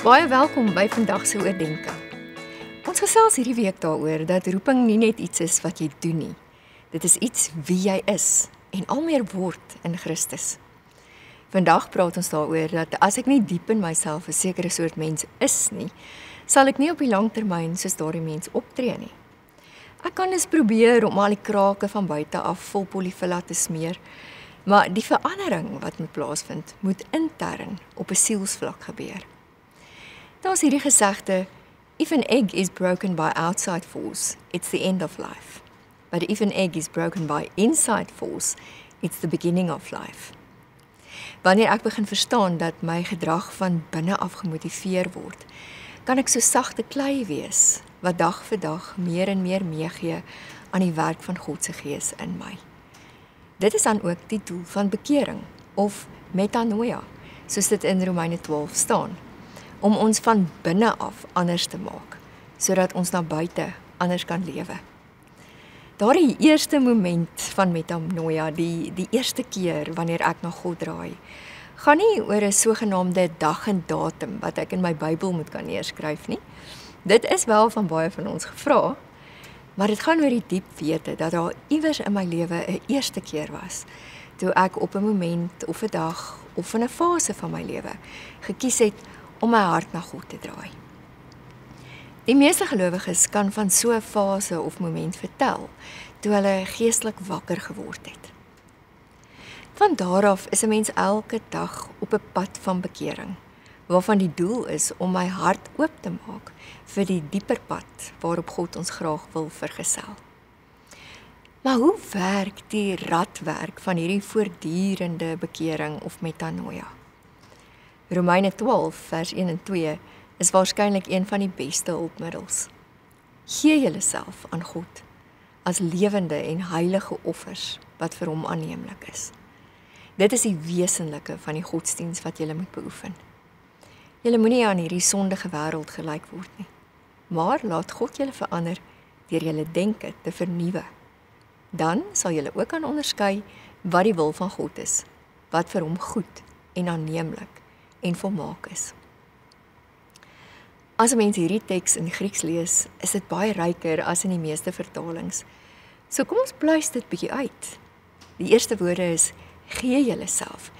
Baie welkom by vandag se oordeenking. Ons gesels hierdie week daaroor dat roeping nie net iets is wat jy doen nie. Dit is iets wie jy is en al meer word in Christus. Vandag praat ons daaroor dat as ek nie diep in myself 'n sekere soort mens is nie, sal ek nie op die lang termyn soos daardie mens optree nie. Ek kan dus probeer om al die krake van buite af vol polyfilla te smeer, maar die verandering wat moet plaasvind, moet intern op 'n sielsvlak gebeur. Daar's hierdie gesegde, if an egg is broken by outside force, it's the end of life. But if an egg is broken by inside force, it's the beginning of life. Wanneer ek begin verstaan dat my gedrag van binne af gemotiveer word, kan ek so sagte klei wees, wat dag vir dag meer en meer meegee aan die werk van God se Gees in my. Dit is dan ook die doel van bekering, of metanoia, soos dit in Romeine 12 staan, om ons van binne af anders te maak, sodat ons na buite anders kan lewe. Daardie eerste moment van metanoia, die eerste keer wanneer ek na God draai, gaan nie oor 'n sogenaamde dag en datum wat ek in my Bybel moet kan neerskryf nie. Dit is wel van baie van ons gevra, maar dit gaan oor die diep wete dat daar iewers in my lewe 'n eerste keer was, toe ek op 'n moment of 'n dag of in 'n fase van my lewe gekies het om my hart na God te draai. Die meeste gelowiges kan van so 'n fase of moment vertel, toe hulle geestelik wakker geword het. Van daar af is 'n mens elke dag op 'n pad van bekering, waarvan die doel is om my hart oop te maak vir die dieper pad waarop God ons graag wil vergesel. Maar hoe werk die radwerk van hierdie voortdurende bekering of metanoia? Romeine 12 vers 1 en 2 is waarskynlik een van die beste hulpmiddels. Gee julleself aan God as lewende en heilige offers wat vir hom aanneemlik is. Dit is die wesenlike van die godsdiens wat julle moet beoefen. Julle moenie aan hierdie sondige wêreld gelyk word nie, maar laat God julle verander deur julle denke te vernuwe. Dan sal julle ook kan onderskei wat die wil van God is, wat vir hom goed en aanneemlik en volmaak is. As 'n mens hierdie teks in Grieks lees, is dit baie ryker as in die meeste vertalings. So kom ons pluis dit bietjie uit. Die eerste woorde is, gee julleself.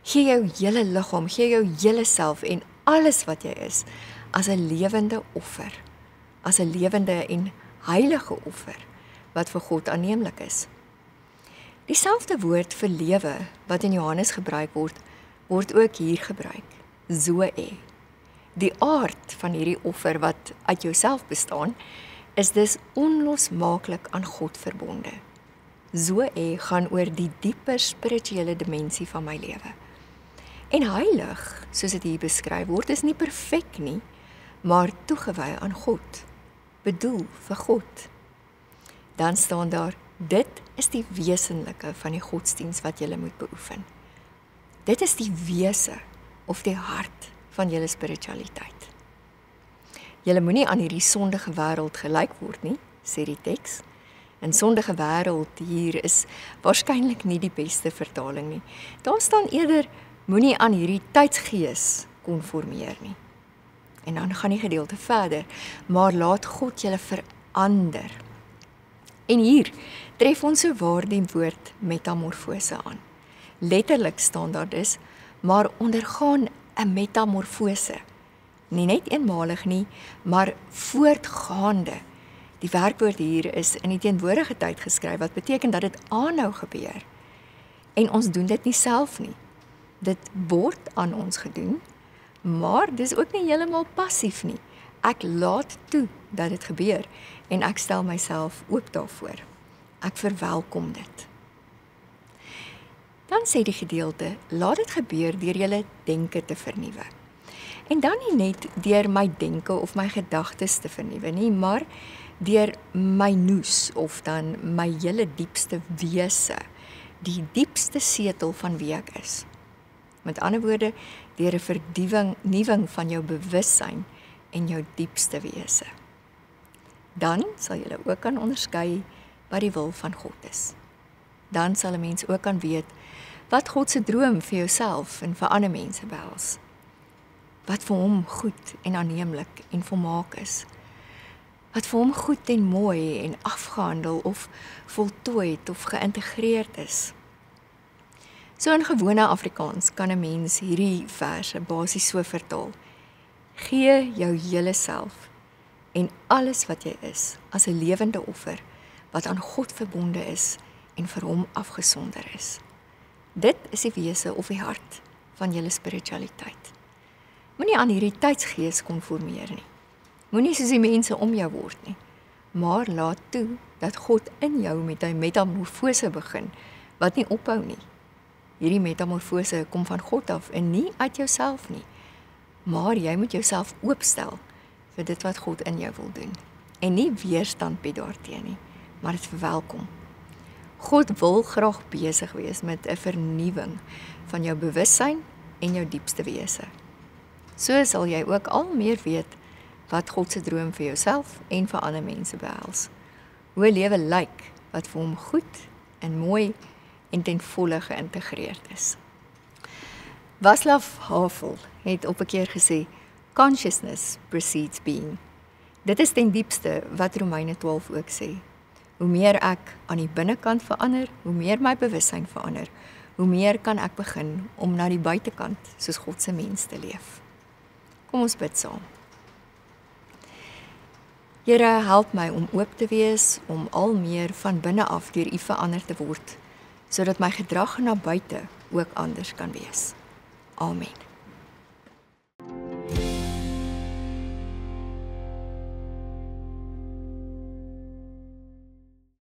Gee jou hele liggaam, gee jou hele self en alles wat jy is, as 'n lewende offer, as 'n lewende en heilige offer, wat vir God aanneemlik is. Dieselfde woord vir lewe, wat in Johannes gebruik word ook hier gebruik, zoe. Die aard van hierdie offer wat uit jouself bestaan, is dus onlosmaaklik aan God verbonde. Zoe gaan oor die dieper spirituele dimensie van my lewe. En heilig, soos dit hier beskryf word, is nie perfek nie, maar toegewy aan God, bedoel vir God. Dan staan daar, dit is die wesenlike van die godsdiens wat julle moet beoefen. Dit is die wese of die hart van julle spiritualiteit. Julle moenie aan hierdie sondige wêreld gelyk word nie, sê die teks. En sondige wêreld hier is waarskynlik nie die beste vertaling nie. Daar staan eerder, moenie aan hierdie tydsgees konformeer nie. En dan gaan die gedeelte verder, maar laat God julle verander. En hier tref ons sowaar die woord metamorfose aan. Letterlik staan daar dus, maar ondergaan 'n metamorfose. Nie net eenmalig nie, maar voortgaande. Die werkwoord hier is in die teenwoordige tyd geskryf, wat beteken dat dit aanhou gebeur. En ons doen dit nie self nie. Dit word aan ons gedoen, maar dis ook nie heeltemal passief nie. Ek laat toe dat dit gebeur en ek stel myself oop daarvoor. Ek verwelkom dit. Dan sê die gedeelte, laat dit gebeur deur julle denke te vernuwe. En dan nie net deur my denke of my gedagtes te vernuwe nie, maar deur my noes of dan my hele diepste wese, die diepste setel van wie ek is. Met ander woorde, deur 'n vernuwing van jou bewussyn en jou diepste wese. Dan sal jy ook kan onderskei wat die wil van God is. Dan sal 'n mens ook kan weet wat God se droom vir jouself en vir ander mense behels. wat vir hom goed en aanneemlik en volmaak is. Wat vir hom goed en mooi en afgehandel of voltooid of geïntegreerd is. So in gewone Afrikaans kan 'n mens hierdie verse basies so vertaal. Gee jou hele self en alles wat jy is as 'n lewende offer wat aan God verbonde is en vir hom afgesonder is. Dit is die wese of die hart van julle spiritualiteit. Moenie aan hierdie tydsgees konformeer nie. Moenie soos die mense om jou word nie, maar laat toe dat God in jou met 'n metamorfose begin wat nie ophou nie. Hierdie metamorfose kom van God af en nie uit jouself nie, maar jy moet jouself oopstel vir dit wat God in jou wil doen en nie weerstand bied daarteen nie, maar dit verwelkom. God wil graag besig wees met 'n vernuwing van jou bewussyn en jou diepste wese. So sal jy ook al meer weet wat God se droom vir jouself en vir ander mense behels. Hoe 'n lewe lyk wat vir hom goed en mooi en ten volle geïntegreerd is. Václav Havel het op 'n keer gesê, consciousness precedes being. Dit is ten diepste wat Romeine 12 ook sê. Hoe meer ek aan die binnekant verander, hoe meer my bewussyn verander, hoe meer kan ek begin om na die buitekant soos God se mens te leef. Kom ons bid saam. Here, help my om oop te wees, om al meer van binne af deur U verander te word, sodat my gedrag na buite ook anders kan wees. Amen.